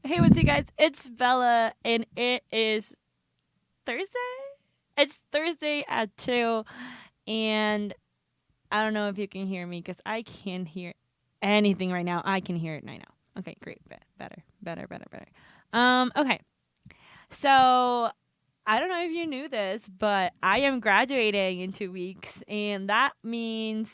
Hey, what's up, guys? It's Bella, and it is Thursday. It's Thursday at 2, and I don't know if you can hear me because I can't hear anything right now. I can hear it right now. Okay, great. Better. Okay. So, I don't know if you knew this, but I am graduating in 2 weeks, and that means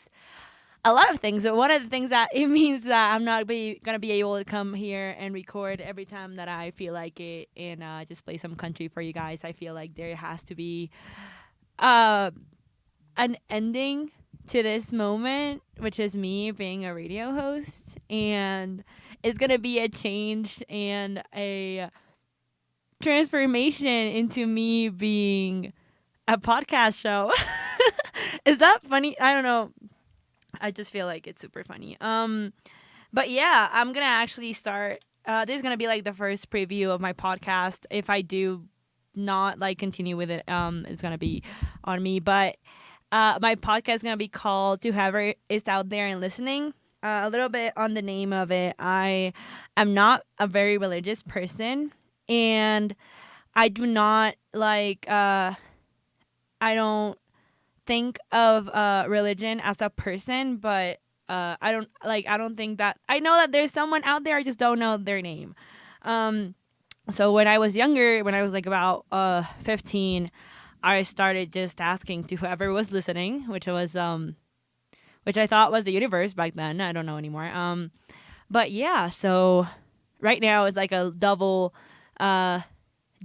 a lot of things. So one of the things that it means that I'm not gonna be able to come here and record every time that I feel like it and just play some country for you guys. I feel like there has to be uh, an ending to this moment, which is me being a radio host, and it's gonna be a change and a transformation into me being a podcast show. Is that funny? I don't know. I just feel like it's super funny. But yeah, I'm gonna actually start. This is gonna be like the first preview of my podcast. If I do not like continue with it, it's gonna be on me. But my podcast is gonna be called "To Whoever Is Out There and Listening." A little bit on the name of it. I am not a very religious person, and I do not like. I don't think of religion as a person, but I don't think that I know that there's someone out there. I just don't know their name. Um, so when I was younger, when I was like about 15, I started just asking to whoever was listening, which I thought was the universe back then. I don't know anymore. But yeah, so right now it's like a double uh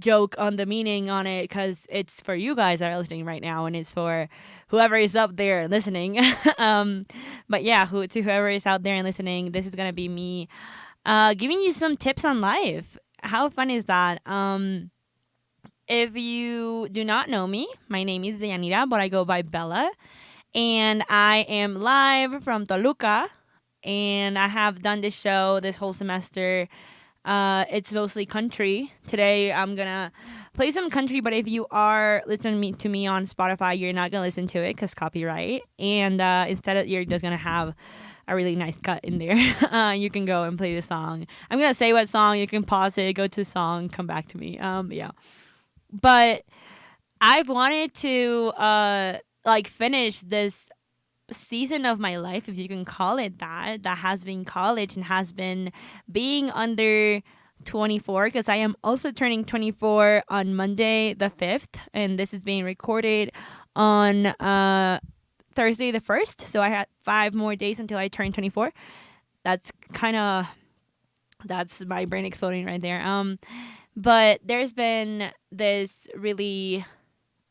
joke on the meaning on it because it's for you guys that are listening right now, and it's for whoever is up there listening. um, but yeah, to whoever is out there and listening, this is gonna be me giving you some tips on life. How fun is that? If you do not know me, my name is Deyanira, but I go by Bella, and I am live from Toluca, and I have done this show this whole semester. It's mostly country. Today I'm gonna play some country, but if you are listening to me on Spotify, you're not gonna listen to it because copyright. And instead, you're just gonna have a really nice cut in there. You can go and play the song. I'm gonna say what song. You can pause it, go to the song, come back to me. Yeah. But I've wanted to like finish this season of my life, if you can call it that, that has been college and has been being under 24, because I am also turning 24 on Monday the 5th, and this is being recorded on Thursday the 1st. So I had 5 more days until I turn 24. That's kind of that's my brain exploding right there. But there's been this really,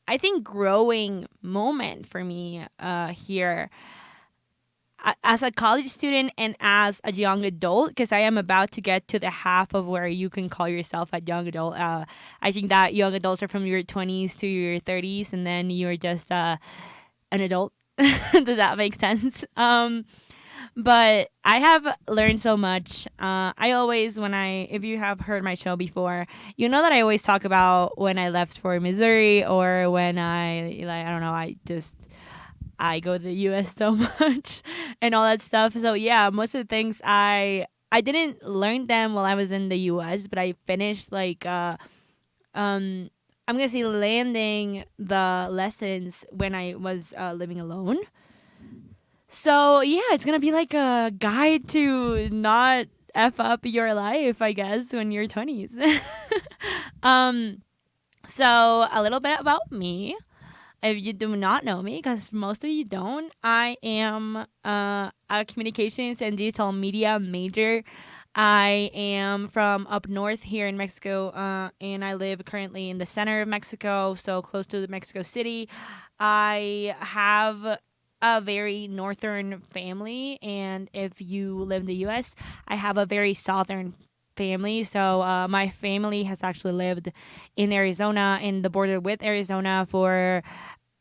I think, growing moment for me here as a college student and as a young adult, because I am about to get to the half of where you can call yourself a young adult. I think that young adults are from your 20s to your 30s, and then you're just an adult. Does that make sense? But I have learned so much. I always, if you have heard my show before, you know that I always talk about when I left for Missouri, or when I don't know, I go to the U.S. so much and all that stuff. So yeah, most of the things I didn't learn them while I was in the U.S., but I finished I'm gonna say landing the lessons when I was living alone. So yeah, it's gonna be like a guide to not f up your life, I guess, when you're 20s. um, so a little bit about me. If you do not know me, because most of you don't, I am a communications and digital media major. I am from up north here in Mexico, and I live currently in the center of Mexico, so close to the Mexico City. I have a very northern family, and if you live in the U.S., I have a very southern family. So my family has actually lived in Arizona, in the border with Arizona, for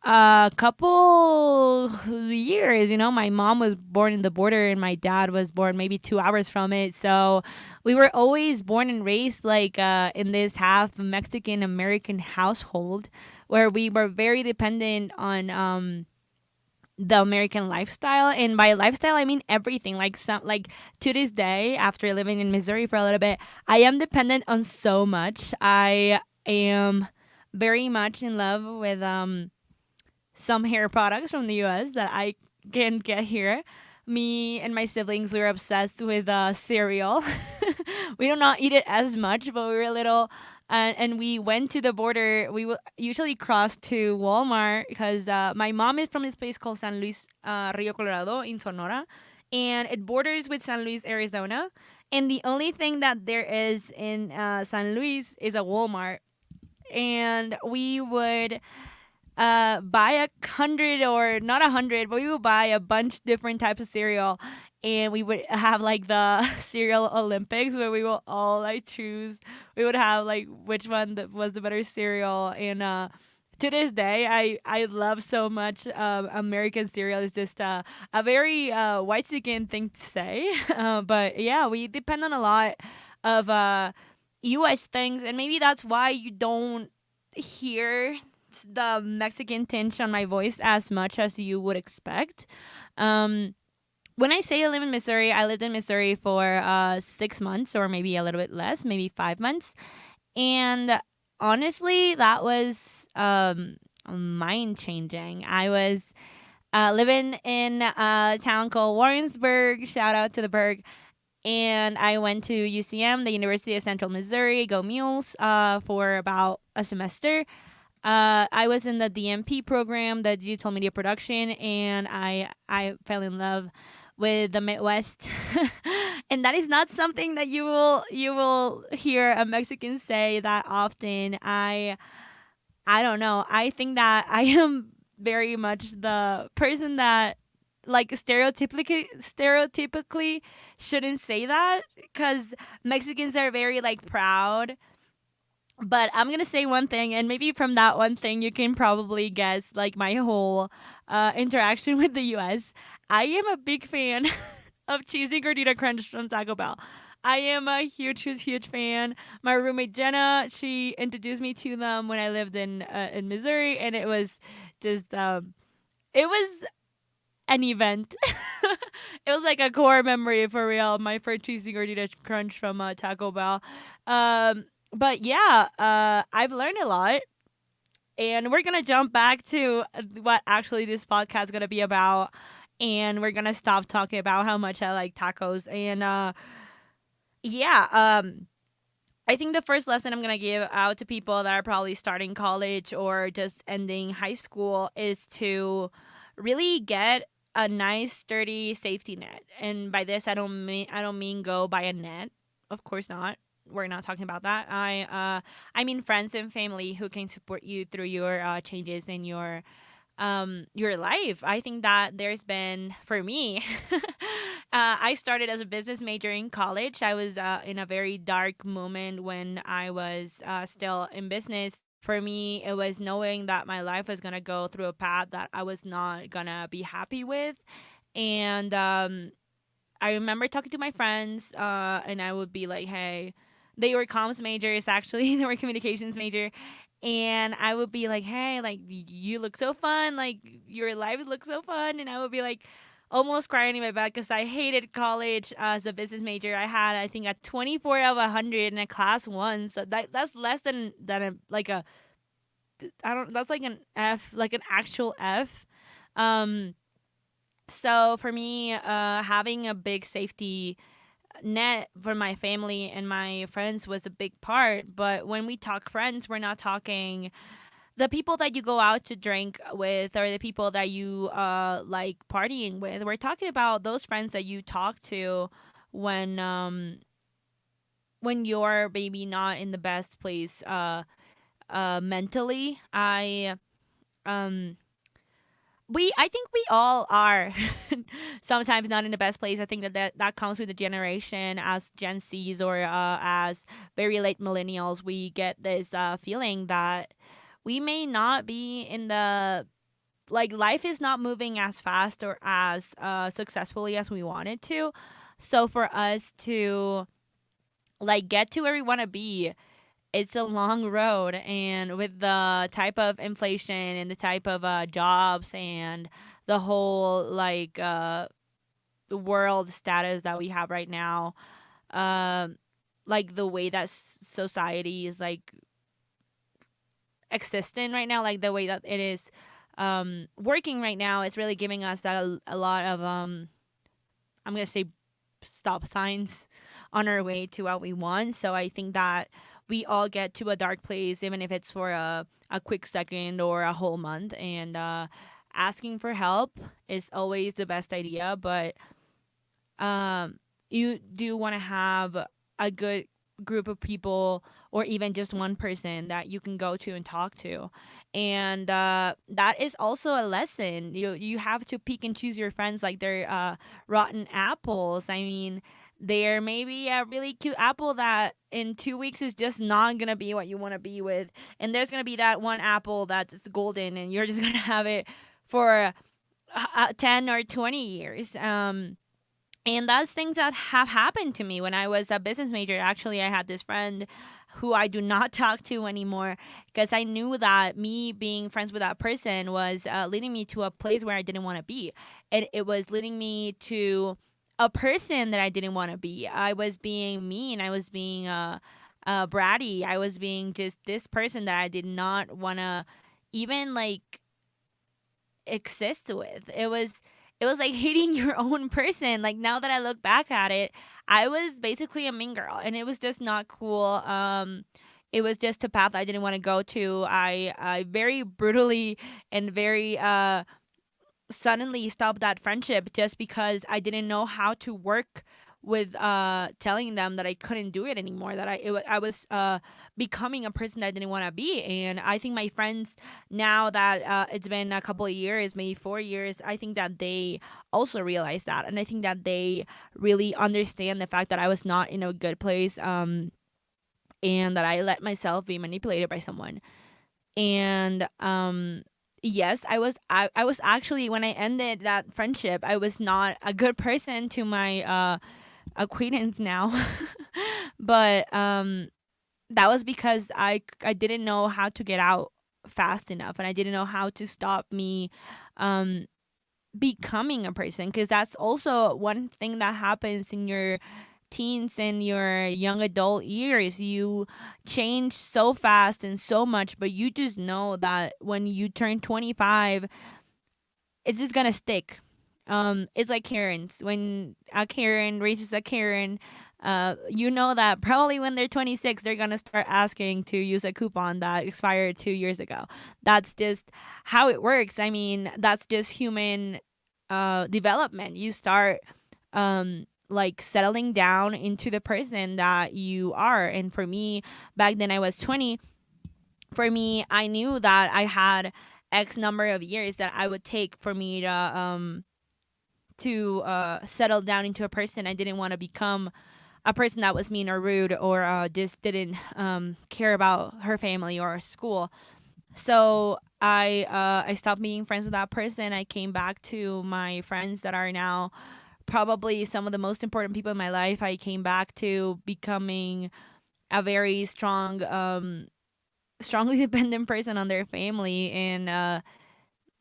a couple years. You know, my mom was born in the border, and my dad was born maybe 2 hours from it. So we were always born and raised like in this half Mexican American household, where we were very dependent on the American lifestyle. And by lifestyle, I mean everything. Like to this day, after living in Missouri for a little bit, I am dependent on so much. I am very much in love with some hair products from the US that I can get here. Me and my siblings were obsessed with cereal. We do not eat it as much, but we were little. And we went to the border. We will usually cross to Walmart because my mom is from this place called San Luis Rio Colorado in Sonora, and it borders with San Luis, Arizona. And the only thing that there is in San Luis is a Walmart. And we would buy 100, or not 100, but we would buy a bunch different types of cereal, and we would have like the cereal Olympics where we will all like choose. We would have like which one that was the better cereal, and to this day, I love so much American cereal. It's just a very white skin thing to say, but yeah, we depend on a lot of U.S. things, and maybe that's why you don't hear the Mexican tinge on my voice as much as you would expect. Um, when I say I live in Missouri, I lived in Missouri for 6 months, or maybe a little bit less, maybe 5 months. And honestly, that was mind changing. I was living in a town called Warrensburg. Shout out to the Berg. And I went to UCM, the University of Central Missouri, Go Mules, for about a semester. I was in the DMP program, the digital media production, and I fell in love with the Midwest. And that is not something that you will hear a Mexican say that often. I don't know. I think that I am very much the person that like stereotypically shouldn't say that, because Mexicans are very like proud. But I'm gonna say one thing, and maybe from that one thing, you can probably guess like my whole interaction with the U.S. I am a big fan of cheesy gordita crunch from Taco Bell. I am a huge fan. My roommate Jenna, she introduced me to them when I lived in Missouri, and it was just it was an event. It was like a core memory for real. My first cheesy gordita crunch from Taco Bell. But yeah, I've learned a lot, and we're gonna jump back to what actually this podcast is gonna be about, and we're gonna stop talking about how much I like tacos. And yeah, I think the first lesson I'm gonna give out to people that are probably starting college or just ending high school is to really get a nice sturdy safety net. And by this I don't mean go buy a net. Of course not. We're not talking about that. I mean friends and family who can support you through your changes in your life. I think that there's been, for me, I started as a business major in college. I was in a very dark moment when I was still in business. For me, it was knowing that my life was going to go through a path that I was not going to be happy with. And I remember talking to my friends, and I would be like, hey, they were comms majors, actually. They were communications major. And I would be like, hey, like, you look so fun. Like, your lives look so fun. And I would be like, almost crying in my bed because I hated college as a business major. I had, I think, a 24 out of 100 in a class one. So that's less than like a, I don't, that's like an F, like an actual F. Um, so for me, having a big safety net for my family and my friends was a big part. But when we talk friends, we're not talking the people that you go out to drink with or the people that you like partying with. We're talking about those friends that you talk to when when you're maybe not in the best place mentally. Um I think we all are sometimes not in the best place. I think that comes with the generation as Gen Zs or as very late millennials. We get this feeling that we may not be in the, like, life is not moving as fast or as successfully as we want it to. So for us to like get to where we want to be, it's a long road. And with the type of inflation and the type of jobs and the whole like world status that we have right now, um like the way that society is like existing right now, like the way that it is working right now, it's really giving us that a lot of I'm gonna say stop signs on our way to what we want. So I think that we all get to a dark place, even if it's for a quick second or a whole month. And asking for help is always the best idea, but um, you do want to have a good group of people, or even just one person that you can go to and talk to. And that is also a lesson. You have to pick and choose your friends like they're rotten apples. I mean, there may be a really cute apple that in 2 weeks is just not gonna be what you want to be with, and there's gonna be that one apple that's golden, and you're just gonna have it for 10 or 20 years. And that's things that have happened to me when I was a business major. Actually, I had this friend who I do not talk to anymore because I knew that me being friends with that person was leading me to a place where I didn't want to be. And it was leading me to a person that I didn't want to be. I was being mean. I was being bratty. I was being just this person that I did not want to even like exist with. It was like hating your own person. Like now that I look back at it, I was basically a mean girl, and it was just not cool. It was just a path I didn't want to go to. I very brutally and very suddenly stopped that friendship just because I didn't know how to work with telling them that I couldn't do it anymore, that I was becoming a person that I didn't want to be. And I think my friends now that it's been a couple of years, maybe 4 years, I think that they also realize that, and I think that they really understand the fact that I was not in a good place, and that I let myself be manipulated by someone. And yes, I was actually, when I ended that friendship, I was not a good person to my acquaintance now. But that was because I didn't know how to get out fast enough, and I didn't know how to stop me um becoming a person, because that's also one thing that happens in your teens and your young adult years. You change so fast and so much, but you just know that when you turn 25, it's just gonna stick. It's like Karens. When a Karen raises a Karen, you know that probably when they're 26, they're gonna start asking to use a coupon that expired 2 years ago. That's just how it works. I mean, that's just human development. You start like settling down into the person that you are. And for me, back then I was 20. For me, I knew that I had X number of years that I would take for me to settle down into a person. I didn't want to become a person that was mean or rude, or just didn't care about her family or school. So I stopped being friends with that person. I came back to my friends that are now probably some of the most important people in my life. I came back to becoming a very strongly dependent person on their family. And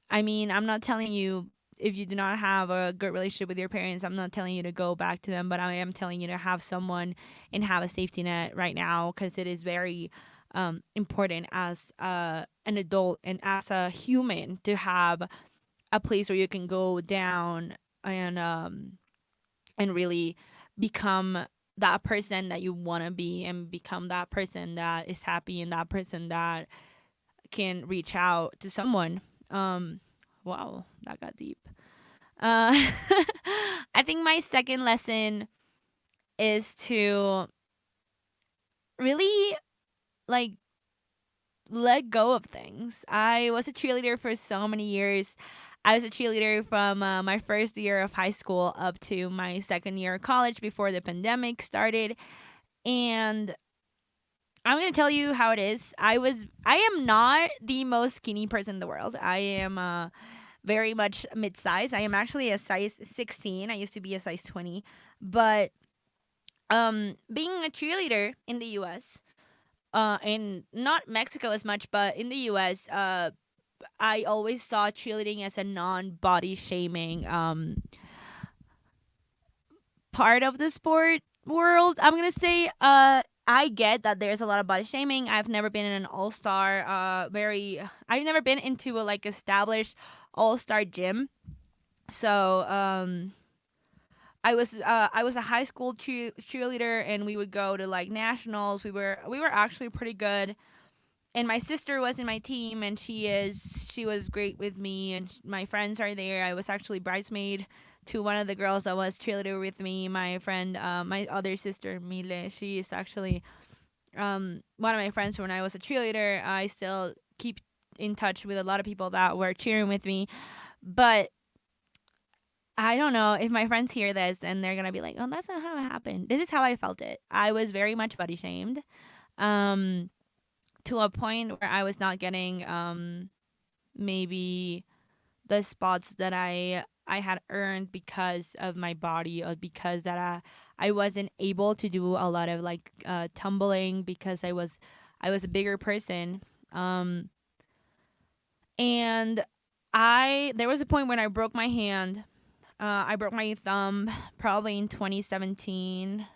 I mean, I'm not telling you, if you do not have a good relationship with your parents, I'm not telling you to go back to them, but I am telling you to have someone and have a safety net right now, because it is very important as an adult and as a human to have a place where you can go down and really become that person that you want to be, and become that person that is happy, and that person that can reach out to someone. Um, wow, that got deep. Uh, I think my second lesson is to really like let go of things. I was a cheerleader for so many years. I was a cheerleader from my first year of high school up to my second year of college before the pandemic started. And I'm going to tell you how it is. I am not the most skinny person in the world. I am very much mid-size. I am actually a size 16. I used to be a size 20. But being a cheerleader in the US, and not Mexico as much, but in the US, I always saw cheerleading as a non-body shaming part of the sport world. I'm gonna say I get that there's a lot of body shaming. I've never been in an all-star I've never been into a like established all-star gym. So I was a high school cheerleader, and we would go to like nationals. We were actually pretty good, and my sister was in my team, and she was great with me, and my friends are there. I was actually bridesmaid to one of the girls that was cheerleader with me. My friend, my other sister Mile, she is actually one of my friends when I was a cheerleader. I still keep in touch with a lot of people that were cheering with me, but I don't know if my friends hear this and they're gonna be like, "Oh, that's not how it happened." This is how I felt it. I was very much body shamed, um, to a point where I was not getting maybe the spots that I had earned because of my body, or because that I wasn't able to do a lot of like tumbling because I was a bigger person, um, and I there was a point when I broke my hand. I broke my thumb probably in 2017.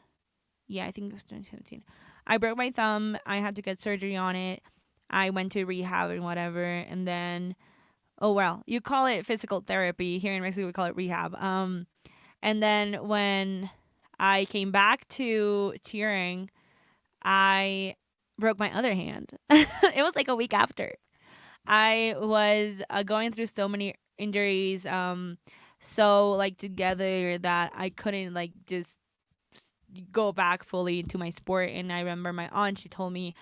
Yeah, I think it was 2017. I broke my thumb. I had to get surgery on it. I went to rehab and whatever, and then oh well, you call it physical therapy. Here in Mexico, we call it rehab. And then when I came back to cheering, I broke my other hand. It was like a week after. I was going through so many injuries, so like together that I couldn't like just go back fully into my sport. And I remember my aunt, she told me,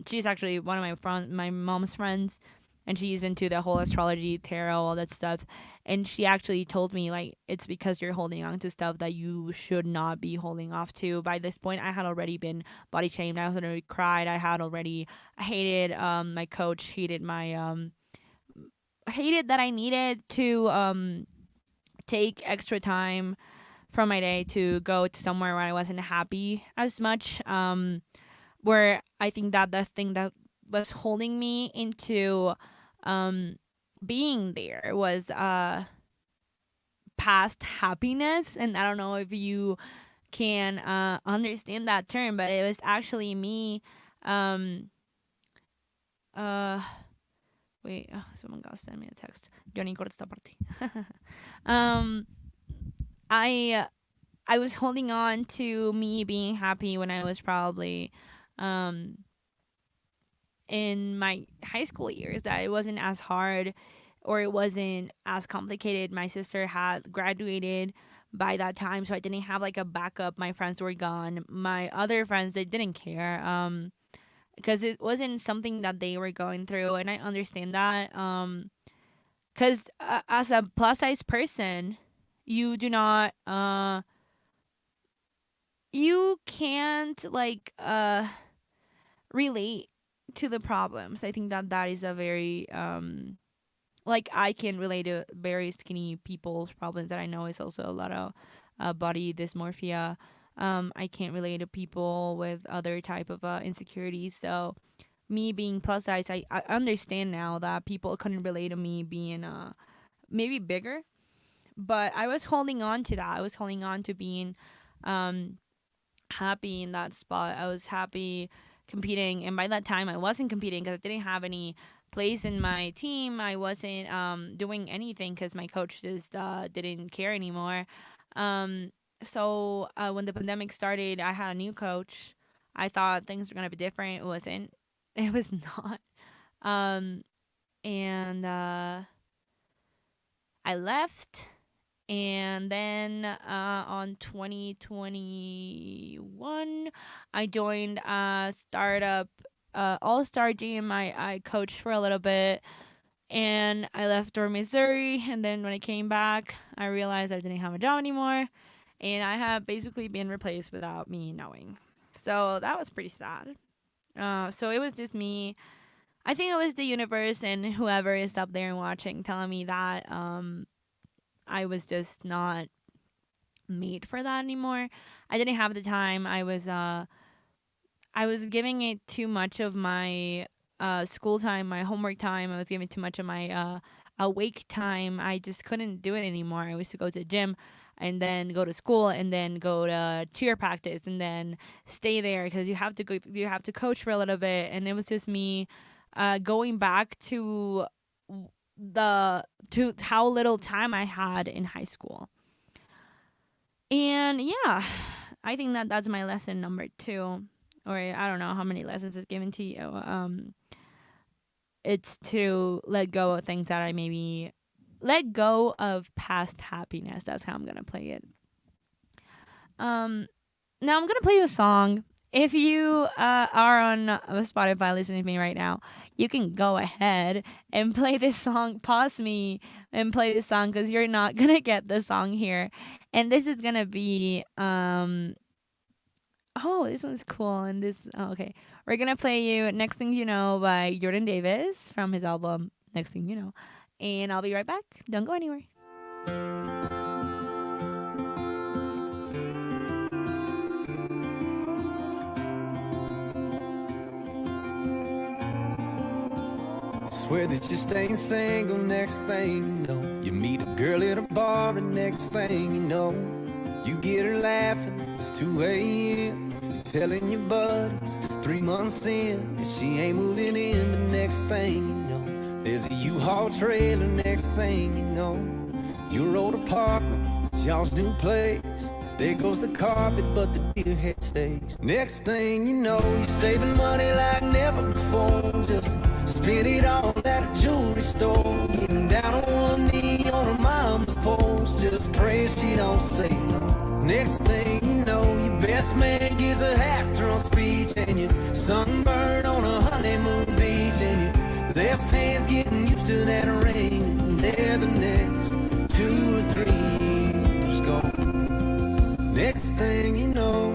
she's actually one of my mom's friends, and she's into the whole astrology, tarot, all that stuff. And she actually told me like it's because you're holding on to stuff that you should not be holding off to. By this point, I had already been body shamed. I had already cried. I hated my coach, hated that I needed to take extra time from my day to go to somewhere where I wasn't happy as much. Where I think that the thing that was holding me into um, being there was past happiness. And I don't know if you can understand that term, but it was actually me. Um, uh, Wait, oh, someone got send me a text. Yo ni corto esta parte. um, I I was holding on to me being happy when I was probably um, in my high school years, that it wasn't as hard or it wasn't as complicated. My sister had graduated by that time, so I didn't have like a backup. My friends were gone. My other friends, they didn't care because it wasn't something that they were going through, and I understand that because as a plus size person, you do not you can't like relate to the problems. I think that that is a very like I can relate to very skinny people's problems that I know is also a lot of body dysmorphia. I can't relate to people with other type of insecurities. So me being plus size, I understand now that people couldn't relate to me being maybe bigger, but I was holding on to that. I was holding on to being um happy in that spot. I was happy competing, and by that time, I wasn't competing because I didn't have any place in my team. I wasn't doing anything because my coach just didn't care anymore. Um, so when the pandemic started, I had a new coach. I thought things were gonna be different. It wasn't. It was not. Um, and I left, and then on 2021 I joined a startup all-star gym. I coached for a little bit, and I left for Missouri, and then when I came back I realized I didn't have a job anymore, and I have basically been replaced without me knowing. So that was pretty sad. So it was just me. I think it was the universe and whoever is up there and watching telling me that I was just not made for that anymore. I didn't have the time. I was giving it too much of my school time, my homework time. I was giving too much of my awake time. I just couldn't do it anymore. I used to go to the gym and then go to school and then go to cheer practice and then stay there because you have to go, you have to coach for a little bit. And it was just me going back to how little time I had in high school. And yeah, I think that that's my lesson number two. Or I don't know how many lessons it's given to you. It's to let go of things that I maybe let go of past happiness. That's how I'm gonna play it. Um, Now I'm gonna play you a song. If you are on Spotify listening to me right now, you can go ahead and play this song. Pause me and play this song because you're not gonna get the song here. And this is gonna be oh, this one's cool. And this okay, we're gonna play you "Next Thing You Know" by Jordan Davis from his album "Next Thing You Know," and I'll be right back. Don't go anywhere. Swear that you're staying single. Next thing you know, you meet a girl at a bar, and next thing you know, you get her laughing. It's 2 a.m. You're telling your buddies 3 months in that she ain't moving in. But next thing you know, there's a U-Haul trailer. Next thing you know, your old apartment, it's y'all's new place. There goes the carpet, but the deer head stays. Next thing you know, you're saving money like never before. Just spend it all at a jewelry store. Getting down on one knee on her mama's porch. Just pray she don't say no. Next thing you know, your best man gives a half-drunk speech, and you're sunburned on a honeymoon beach, and your left hand's getting used to that ring. And there the next 2 or 3 years gone. Next thing you know,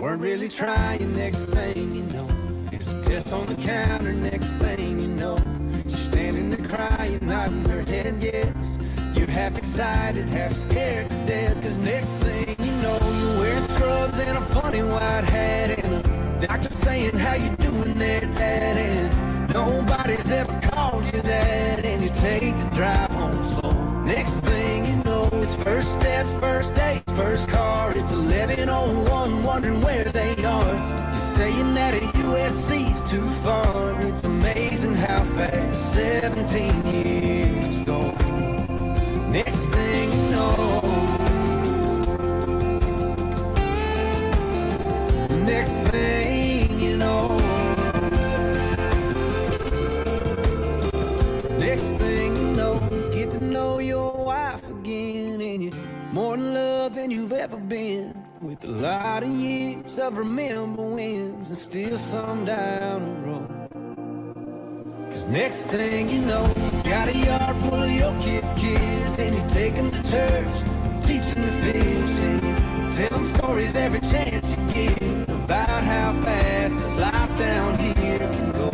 weren't really trying. Next thing you know, it's a test on the counter. Next thing you know, she's standing there crying, nodding her head yes. You're half excited, half scared to death. Cause next thing you know, you're wearing scrubs and a funny white hat, and the doctor saying, how you doing there, Dad? And nobody's ever called you that, and you take the drive home slow. Next thing you know, it's first steps, first dates, first car. It's 11:01, wondering where they are. You're saying that at USC's too far. It's amazing how fast 17 years go. Next thing you know, next thing you know, next thing you know, you get to know your wife again, and you're more in love than you've ever been. With a lot of years of remember wins and still some down the road. Cause next thing you know, you got a yard full of your kids' kids, and you take them to church, teach them to fish, and you tell them stories every chance you get about how fast this life down here can go.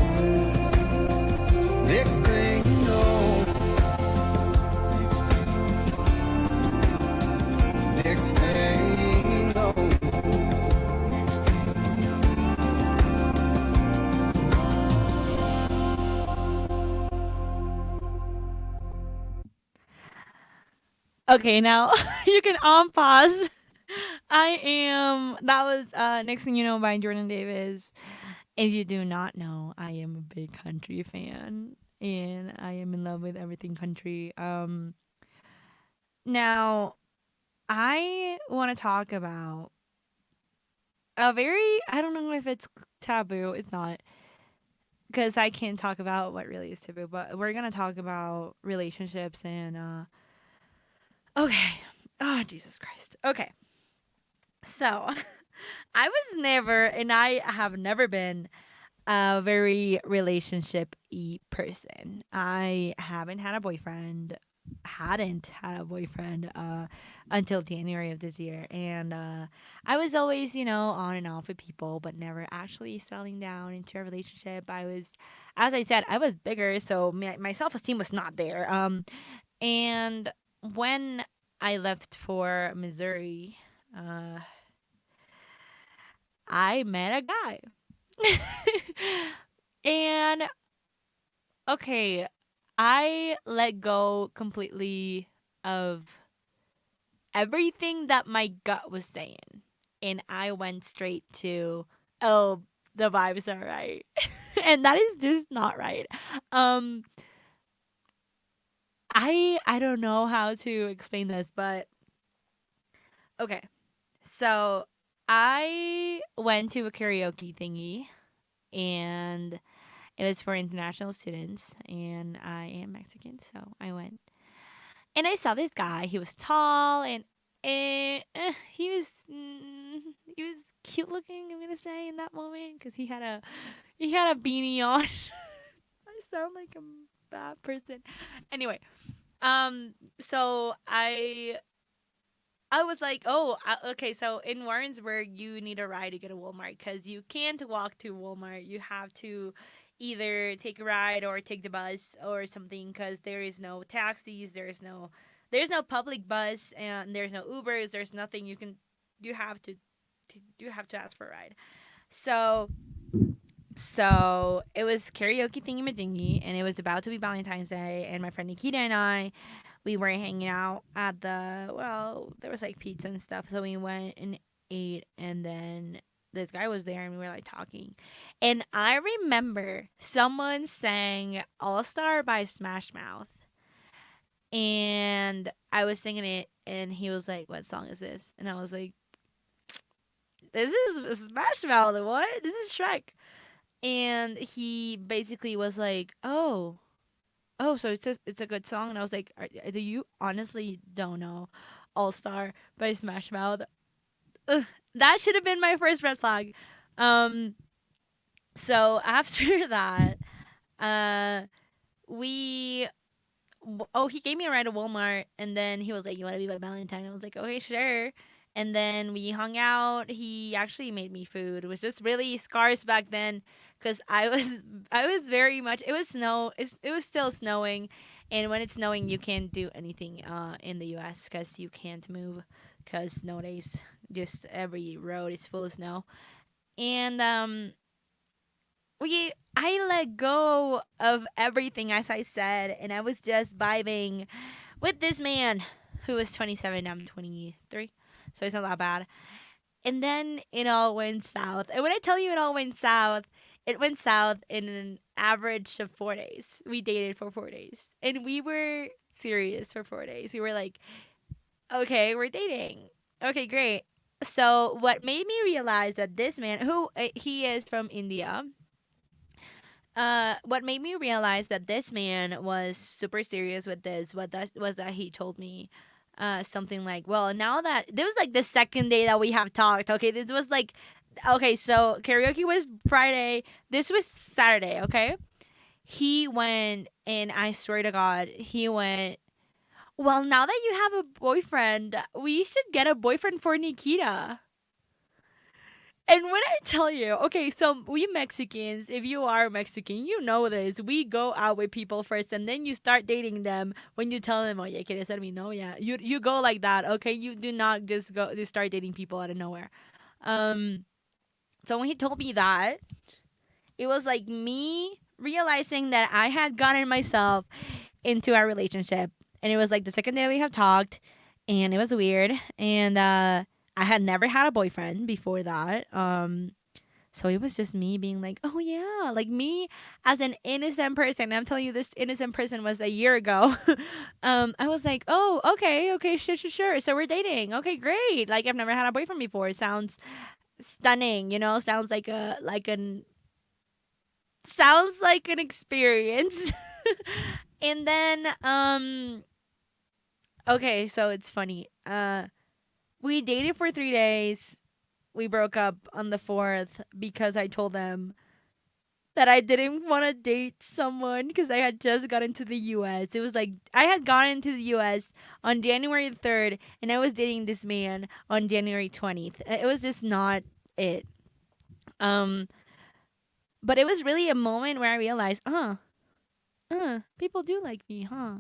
Next thing you know, next thing you know. Okay, now you can pause. That was Next Thing You Know by Jordan Davis. If you do not know, I am a big country fan and I am in love with everything country. Now I want to talk about a very, I don't know if it's taboo, it's not, because I can't talk about what really is taboo, but we're going to talk about relationships and, okay. Oh, Jesus Christ. Okay. So, I was never, and I have never been a very relationship-y person. I haven't had a boyfriend, hadn't had a boyfriend until January of this year. And I was always, on and off with people, but never actually settling down into a relationship. I was, as I said, I was bigger, so my self-esteem was not there. And when I left for Missouri, uh, I met a guy. And okay, I let go completely of everything that my gut was saying. And I went straight to, oh, the vibes are right. And that is just not right. Um I don't know how to explain this, but okay. So I went to a karaoke thingy, and it was for international students, and I am Mexican, so I went. And I saw this guy. He was tall, and he was cute looking. I'm gonna say in that moment because he had a beanie on. I sound like a bad person. Anyway, so I was like, oh, okay. So in Warrensburg, you need a ride to get to Walmart because you can't walk to Walmart. You have to either take a ride or take the bus or something because there is no taxis. There's no public bus and there's no Ubers. There's nothing you can. You have you have to ask for a ride. So it was karaoke thingy majingy, and it was about to be Valentine's Day, and my friend Nikita and I, we were hanging out at there was like pizza and stuff, so we went and ate, and then this guy was there, and we were like talking, and I remember someone sang All Star by Smash Mouth, and I was singing it, and he was like, "What song is this?" And I was like, "This is Smash Mouth. What? This is Shrek." And he basically was like, "Oh, so it's a good song." And I was like, "Do you honestly don't know All Star by Smash Mouth?" Ugh, that should have been my first red flag. Um, so after that, uh, we he gave me a ride to Walmart, and then he was like, "You want to be my Valentine?" I was like, "Okay, sure." And then we hung out. He actually made me food. It was just really scarce back then, because I was very much. It was snow. It was still snowing, and when it's snowing, you can't do anything in the U.S. because you can't move, because nowadays just every road is full of snow. And we I let go of everything, as I said, and I was just vibing with this man who was 27. I'm 23, so it's not that bad. And then it all went south. And when I tell you it went south in an average of 4 days. We dated for 4 days, and we were serious for 4 days. We were like, okay, we're dating. Okay, great. So what made me realize that this man, who he is from India, what made me realize that this man was super serious with this, what that was that he told me something like, well, now that this was like the second day that we have talked, okay, this was like, okay, so karaoke was Friday, this was Saturday, okay, he went, and I swear to God, he went, well, now that you have a boyfriend, we should get a boyfriend for Nikita. And when I tell you, okay, so we Mexicans, if you are Mexican, you know this. We go out with people first, and then you start dating them when you tell them, "Oye, quieres ser mi novia?" You go like that, okay? You do not just start dating people out of nowhere. Um, so when he told me that, it was like me realizing that I had gotten myself into our relationship, and it was like the second day we have talked, and it was weird, and I had never had a boyfriend before that. So it was just me being like, oh yeah, like me as an innocent person. I'm telling you, this innocent person was a year ago. I was like, oh, okay, sure. So we're dating. Okay, great. Like I've never had a boyfriend before. It sounds stunning, you know. Sounds like an experience. And then okay, so it's funny. We dated for 3 days. We broke up on the fourth because I told them that I didn't want to date someone because I had just gotten to the US. It was like I had gotten to the US on January 3rd, and I was dating this man on January 20th. It was just not it. Um but it was really a moment where I realized, people do like me, huh?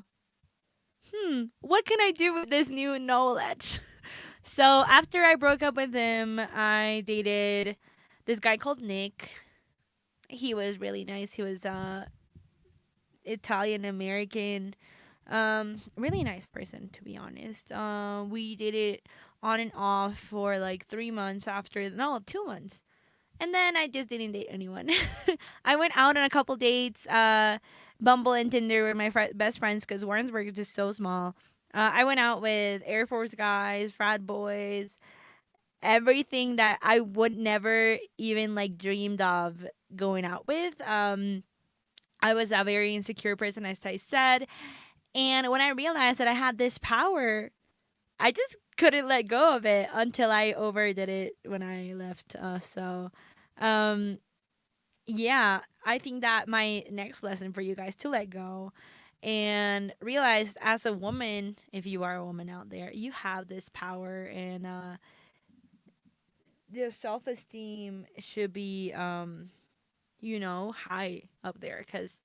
What can I do with this new knowledge? So after I broke up with him, I dated. this guy called Nick. He was really nice. He was Italian American. Really nice person, to be honest. We did it on and off for like 3 months after, no, 2 months. And then I just didn't date anyone. I went out on a couple dates, Bumble and Tinder were my best friends because Warrensburg is just so small. I went out with Air Force guys, frat boys, everything that I would never even like dreamed of going out with. I was a very insecure person, as I said. And when I realized that I had this power, I just couldn't let go of it until I overdid it when I left. Um, yeah, I think that my next lesson for you guys to let go and realize as a woman, if you are a woman out there, you have this power and your self esteem should be, high up there because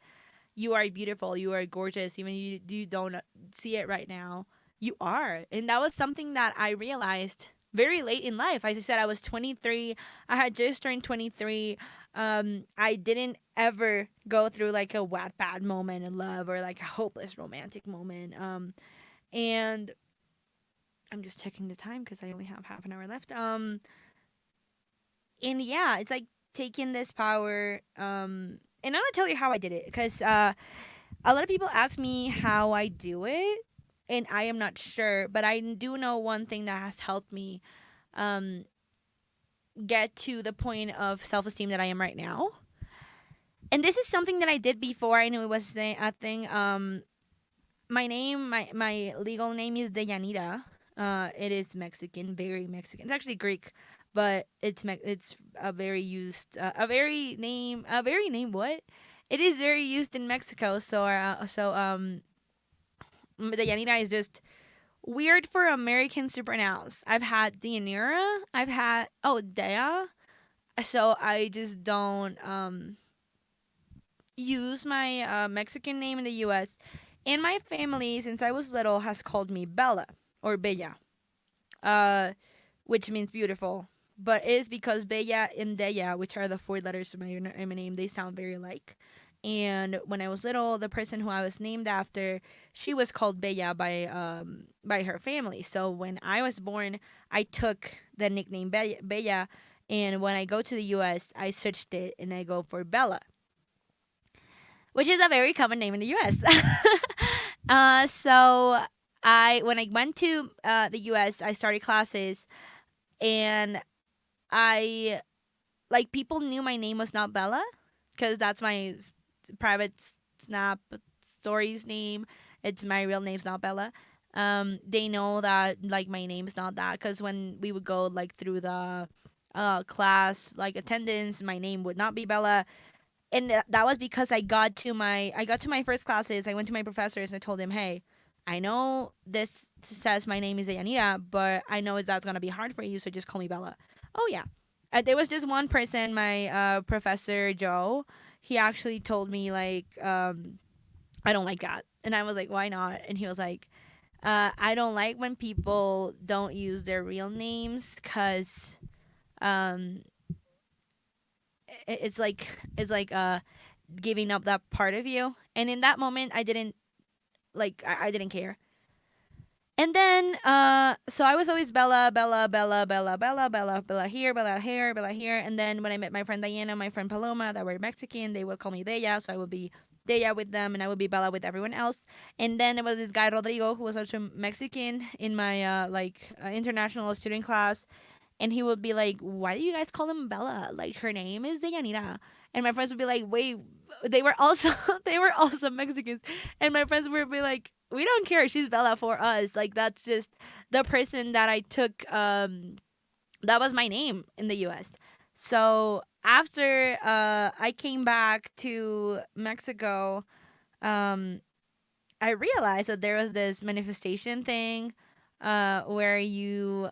you are beautiful, you are gorgeous, even you don't see it right now. You are. And that was something that I realized very late in life. As I said, I was 23. I had just turned 23. I didn't ever go through like a bad moment in love or like a hopeless romantic moment. And I'm just checking the time because I only have half an hour left. And yeah, it's like taking this power. And I'm gonna tell you how I did it because a lot of people ask me how I do it, and I am not sure, but I do know one thing that has helped me um, get to the point of self esteem that I am right now. And this is something that I did before I knew it was a thing. My name, my legal name is Deyanira. It is Mexican, very Mexican. It's actually Greek, but it's a very used, a very name. What? It is very used in Mexico. Deyanira is just weird for Americans to pronounce. I've had Deyanira. I've had Dea. So I just don't use my Mexican name in the U.S. And my family, since I was little, has called me Bella or Bella, uh, which means beautiful. But it is because Bella and Dea, which are the four letters of my name, they sound very alike. And when I was little, the person who I was named after, she was called Bella by her family. So when I was born, I took the nickname Bella, and when I go to the U.S., I switched it and I go for Bella, which is a very common name in the U.S. So when I went to the U.S., I started classes, and I like people knew my name was not Bella because that's my private Snap stories name. It's my real name's not Bella. They know that like my name's not that because when we would go like through the class like attendance, my name would not be Bella, and that was because I got to my first classes. I went to my professors and I told them, hey, I know this says my name is Ayanira, but I know that's gonna be hard for you, so just call me Bella. Oh yeah. There was just one person, my professor Joe. He actually told me like, I don't like that, and I was like, why not? And he was like, I don't like when people don't use their real names, cause um, it's like giving up that part of you. And in that moment, I didn't I didn't care. And then so I was always Bella, Bella, Bella, Bella, Bella, Bella, Bella here, Bella here, Bella here. And then when I met my friend Diana, my friend Paloma, that were Mexican, they would call me Dea, so I would be Dea with them, and I would be Bella with everyone else. And then there was this guy Rodrigo who was also Mexican in my international student class, and he would be like, "Why do you guys call him Bella? Like her name is Deyanira." And my friends would be like, "Wait, they were also they were also Mexicans." And my friends would be like, "We don't care. She's Bella for us. Like that's just the person that I took. That was my name in the U.S." So after I came back to Mexico, um, I realized that there was this manifestation thing, where you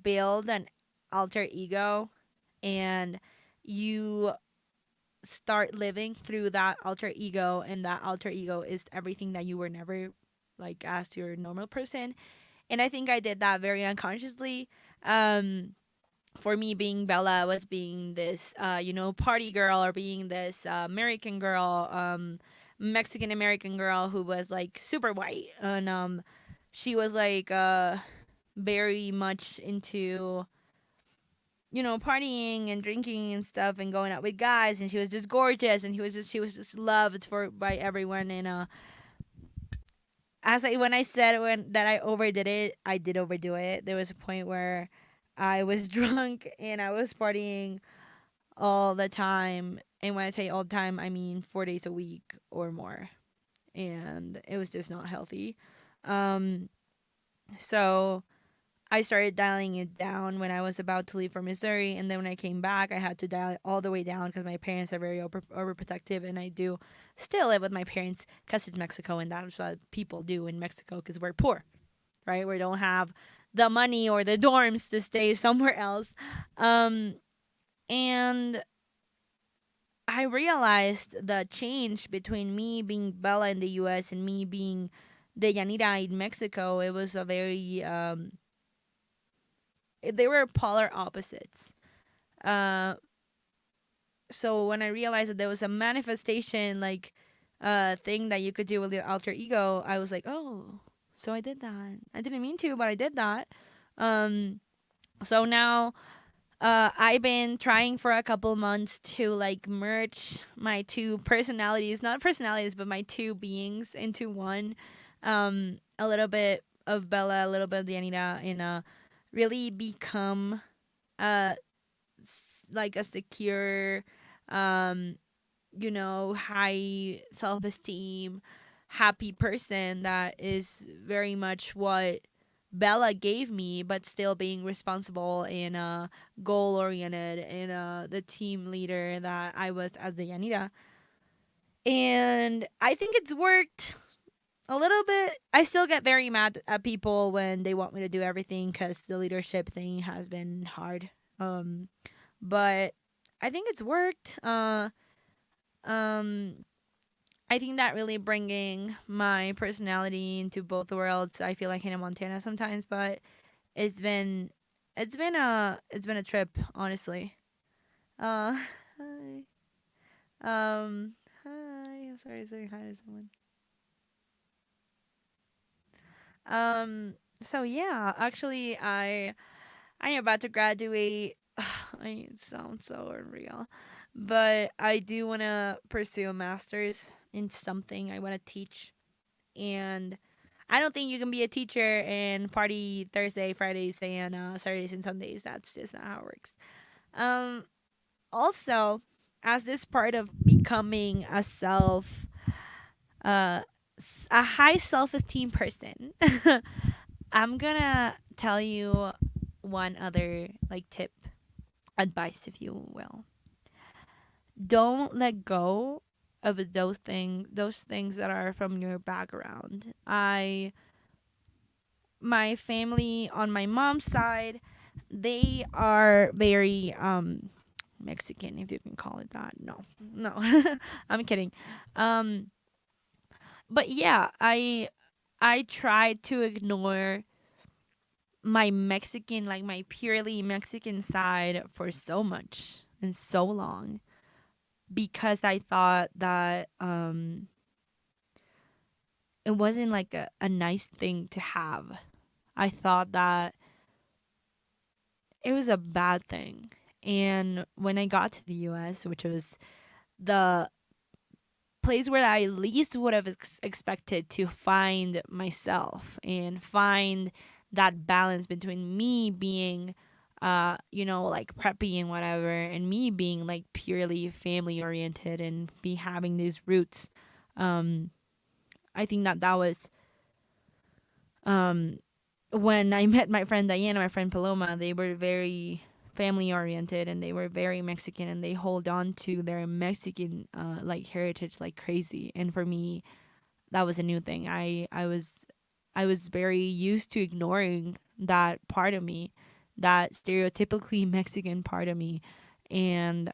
build an alter ego and you start living through that alter ego, and that alter ego is everything that you were never like as your normal person. And I think I did that very unconsciously. um for me, being Bella was being this, party girl, or being this American girl, Mexican American girl who was like super white, and she was like very much into partying and drinking and stuff and going out with guys, and she was just gorgeous, and she was just loved for by everyone. And as I when I said when that I overdid it, I did overdo it. There was a point where I was drunk and I was partying all the time. And when I say all the time, I mean 4 days a week or more. And it was just not healthy. Um, so I started dialing it down when I was about to leave for Missouri. And then when I came back, I had to dial it all the way down because my parents are very overprotective. And I do still live with my parents because it's Mexico. And that's what people do in Mexico because we're poor, right? We don't have the money or the dorms to stay somewhere else. And I realized the change between me being Bella in the US and me being the Yanira in Mexico. It was a very, they were polar opposites. Uh, so when I realized that there was a manifestation, like, thing that you could do with your alter ego, I was like, oh, so I did that. I didn't mean to, but I did that. Um, so now I've been trying for a couple months to like merge my two personalities, not personalities, but my two beings into one. A little bit of Bella, a little bit of Dianita, and really become uh like a secure, um, high self esteem, happy person that is very much what Bella gave me, but still being responsible and goal oriented and the team leader that I was as the Yanira. And I think it's worked a little bit. I still get very mad at people when they want me to do everything because the leadership thing has been hard. Um, but I think it's worked. Um, I think that really bringing my personality into both worlds. I feel like Hannah Montana sometimes, but it's been it's been a trip, honestly. Hi. Hi. I'm sorry to say hi to someone. So yeah, actually I am about to graduate. It sounds so unreal. But I do want to pursue a master's in something I want to teach. And I don't think you can be a teacher and party Thursday, Fridays, and Saturdays and Sundays. That's just not how it works. Um, Also, as this part of becoming uh, a high self esteem person, I'm gonna tell you one other like tip, advice, if you will. Don't let go of those things that are from your background. My family on my mom's side, they are very Mexican, if you can call it that. No, no, I'm kidding. Um, but yeah, I tried to ignore my Mexican, like my purely Mexican side for so much and so long because I thought that it wasn't like a nice thing to have. I thought that it was a bad thing. And when I got to the US, which was the place where I least would have expected to find myself and find that balance between me being like preppy and whatever, and me being like purely family oriented and be having these roots. um I think that was um when I met my friend Diana, my friend Paloma. They were very family oriented and they were very Mexican, and they hold on to their Mexican like heritage like crazy. And for me, that was a new thing. I was very used to ignoring that part of me, that stereotypically Mexican part of me. And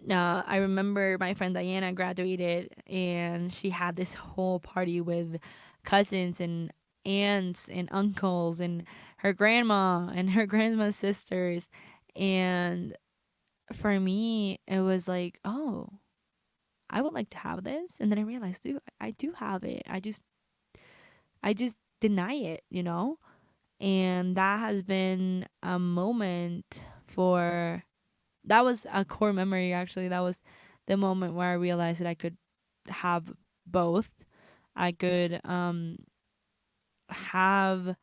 I remember my friend Diana graduated and she had this whole party with cousins, and aunts and uncles and her grandma and her grandma's sisters. And for me, it was like, oh, I would like to have this. And then I realized, dude, I do have it. I just deny it, And that has been a moment for that was a core memory actually. That was the moment where I realized that I could have both. I could have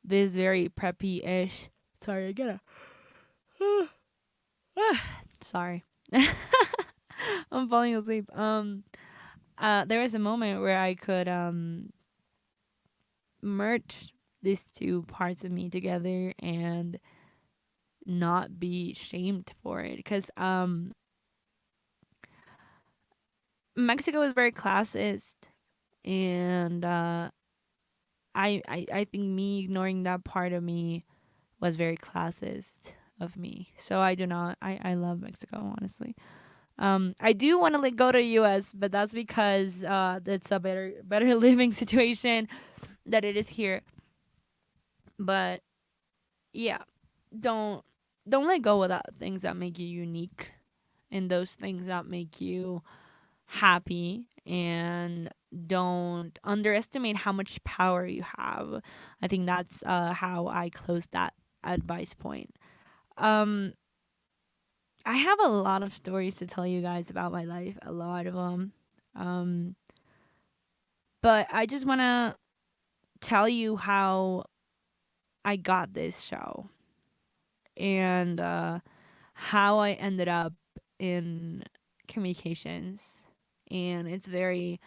this very preppy ish. Sorry, I gotta. Sorry. I'm falling asleep. There was a moment where I could merge these two parts of me together and not be shamed for it, because Mexico is very classist, and I think me ignoring that part of me was very classist of me. So I do not. I love Mexico, honestly. I do want to like go to US, but that's because it's a better living situation that it is here. But yeah, don't don't let go of that things that make you unique, and those things that make you happy, and don't underestimate how much power you have. I think that's how I close that advice point. Um, I have a lot of stories to tell you guys about my life, a lot of them. Um, but I just want to tell you how I got this show, and how I ended up in communications. And it's very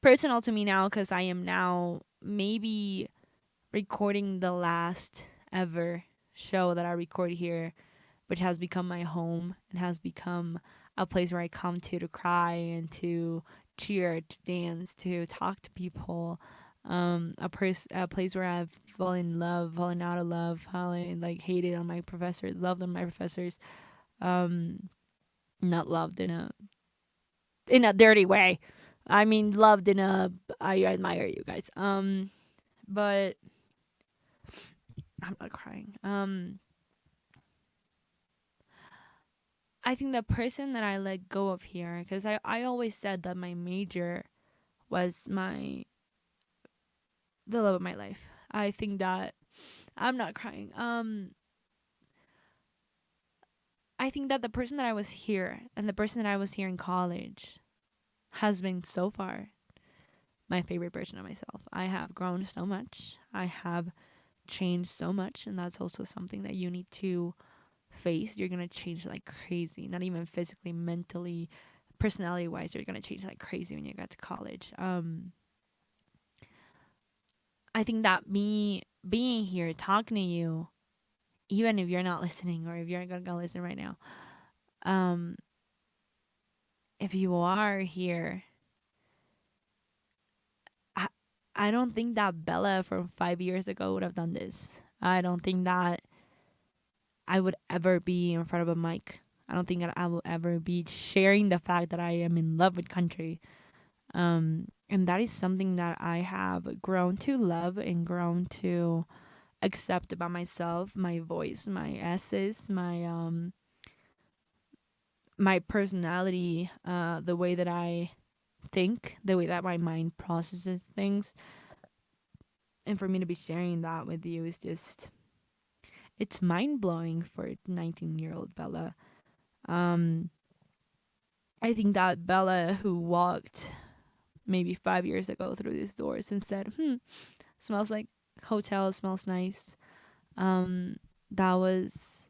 personal to me now because I am now maybe recording the last ever show that I record here, which has become my home and has become a place where I come to cry and to cheer, to dance, to talk to people. A place where I've fallen in love, fallen out of love, fallen like hated on my professors, loved on my professors. Um, Not loved in a dirty way. I mean, loved in a I admire you guys. But I'm not crying. I think the person that I let go of here, because I always said that my major was the love of my life. I think that I'm not crying. I think that the person that I was here and the person that I was here in college has been so far my favorite version of myself. I have grown so much. I have changed so much, and that's also something that you need to face. You're gonna change like crazy, not even physically, mentally, personality wise. You're gonna change like crazy when you get to college. I think that me being here talking to you, even if you're not listening or if you're not gonna listen right now, um, if you are here, I, I don't think that Bella from 5 years ago would have done this. I don't think that I would ever be in front of a mic. I don't think that I will ever be sharing the fact that I am in love with country. And that is something that I have grown to love and grown to accept about myself, my voice, my S's, my personality, the way that I think, the way that my mind processes things. And for me to be sharing that with you is just, it's mind blowing for 19-year-old Bella. Um, I think that Bella who walked maybe 5 years ago through these doors and said, smells like hotel, smells nice. That was,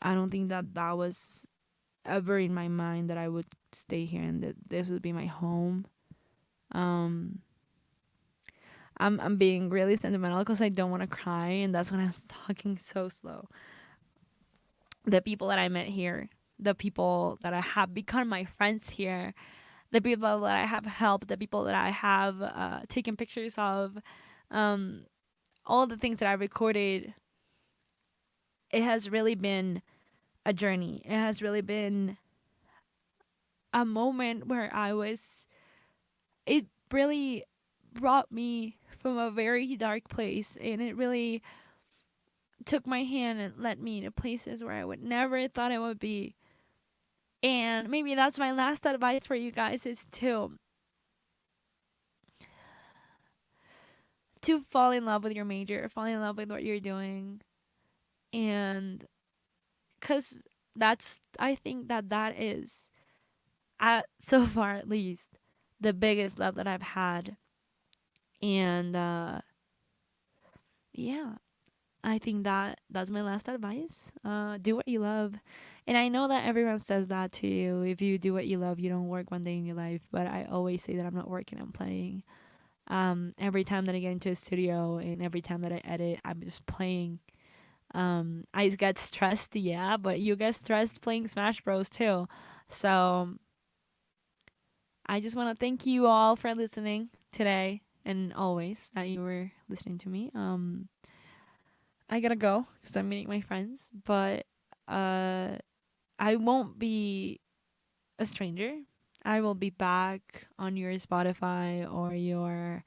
I don't think that that was ever in my mind that I would stay here and that this would be my home. Um, I'm being really sentimental because I don't want to cry, and that's when I was talking so slow. The people that I met here, the people that I have become my friends here, the people that I have helped, the people that I have taken pictures of, um, all the things that I recorded, it has really been a journey. It has really been a moment where it really brought me from a very dark place, and it really took my hand and led me to places where I would never thought I would be. And maybe that's my last advice for you guys, is to fall in love with your major, fall in love with what you're doing. And cuz that's, I think that is, at so far at least, the biggest love that I've had. And yeah, I think that's my last advice. Do what you love. And I know that everyone says that to you. If you do what you love, you don't work one day in your life. But I always say that I'm not working, I'm playing. Every time that I get into a studio and every time that I edit, I'm just playing. I get stressed, yeah, but you get stressed playing Smash Bros too. So I just want to thank you all for listening today and always that you were listening to me. I gotta go because I'm meeting my friends, but uh, I won't be a stranger. I will be back on your Spotify or your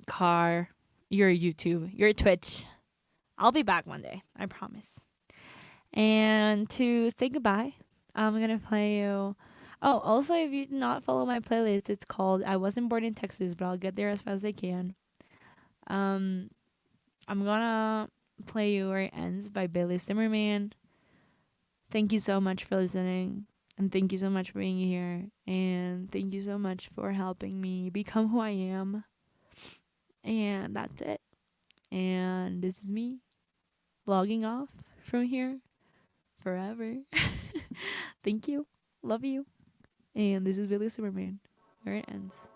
car, your YouTube, your Twitch. I'll be back one day, I promise. And to say goodbye, I'm gonna play you. Oh, also, if you did not follow my playlist, it's called "I Wasn't Born in Texas, but I'll Get There as Fast as I Can." Um, I'm gonna play you "Where It Ends" by Billy Zimmerman. Thank you so much for listening, and thank you so much for being here, and thank you so much for helping me become who I am. And that's it. And this is me logging off from here forever. Thank you. Love you. And this is Billy Superman, where it ends.